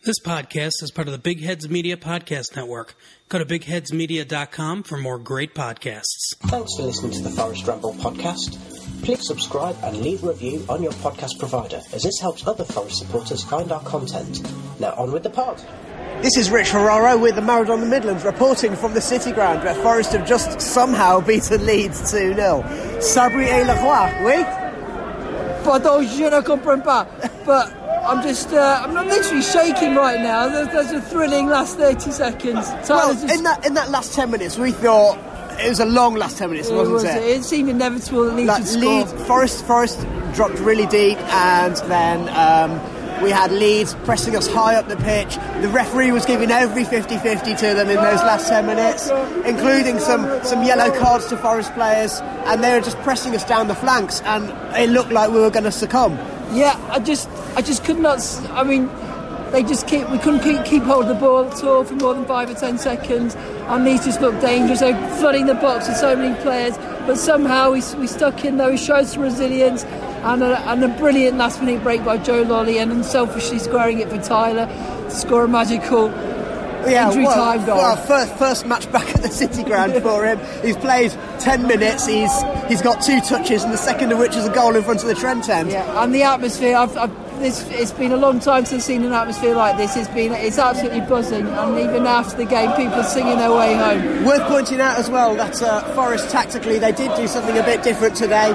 This podcast is part of the Big Heads Media Podcast Network. Go to bigheadsmedia.com for more great podcasts. Thanks for listening to the Forest Ramble podcast. Please subscribe and leave a review on your podcast provider, as this helps other Forest supporters find our content. Now on with the pod. This is Rich Ferraro with the Maradona Midlands, reporting from the City Ground, where Forest have just somehow beaten Leeds 2-0. Sabri et le roi, oui? Pardon, je ne comprends pas. But I'm just, I'm literally shaking right now. There's a thrilling last 30 seconds. Well, in that last 10 minutes, we thought it was a long last 10 minutes, wasn't it? It seemed inevitable that Leeds would score. Forest dropped really deep, and then we had Leeds pressing us high up the pitch. The referee was giving every 50-50 to them in those last 10 minutes, including some yellow cards to Forest players, and they were just pressing us down the flanks, and it looked like we were going to succumb. Yeah, I just could not. I mean, we couldn't keep hold of the ball at all for more than 5 or 10 seconds, and these just looked dangerous. They were flooding the box with so many players, but somehow we stuck in there. We showed some resilience, and a brilliant last-minute break by Joe Lolly, and unselfishly squaring it for Tyler to score a magical injury time goal. Well, first match back at the City Ground for him. He's played 10 minutes. He's got 2 touches, and the second of which is a goal in front of the Trent end. Yeah, and the atmosphere. It's been a long time since I've seen an atmosphere like this. It's absolutely buzzing, and even after the game, people are singing their way home. Worth pointing out as well that Forest tactically, they did do something a bit different today.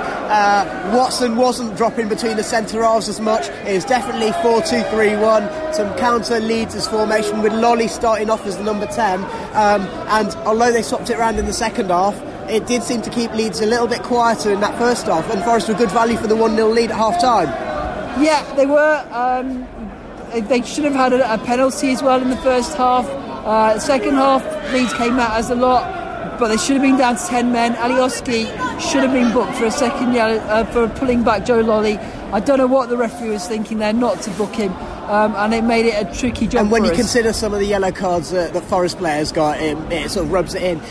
Watson wasn't dropping between the centre halves as much. It was definitely 4-2-3-1, some counter Leeds' formation with Lolly starting off as the number 10. And although they swapped it around in the second half, it did seem to keep Leeds a little bit quieter in that first half, and Forest were good value for the 1-0 lead at half-time. Yeah, they were. They should have had a penalty as well in the first half. Second half, Leeds came out as a lot, but they should have been down to 10 men. Alioski should have been booked for a second yellow for pulling back Joe Lolly. I don't know what the referee was thinking there not to book him, and it made it a tricky job. And when for you us. Consider some of the yellow cards that Forest players got, it sort of rubs it in.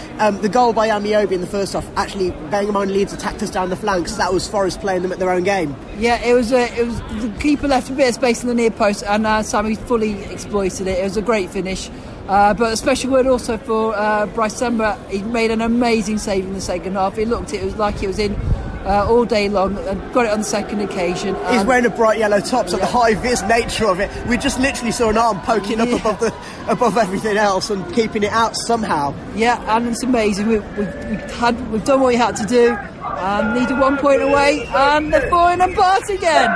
The goal by Amiobi in the first half, actually, bearing in mind Leeds attacked us down the flanks, that was Forest playing them at their own game. Yeah, it was the keeper left a bit of space in the near post, and Sammy fully exploited it. It was a great finish. But a special word also for Bryce Samba. He made an amazing save in the second half. It was like it was in all day long, and got it on the second occasion. He's wearing a bright yellow top, so the high-vis nature of it, we just literally saw an arm poking up above everything else and keeping it out somehow. Yeah, and it's amazing. We've done what we had to do, and needed 1 point away, and they're falling apart again.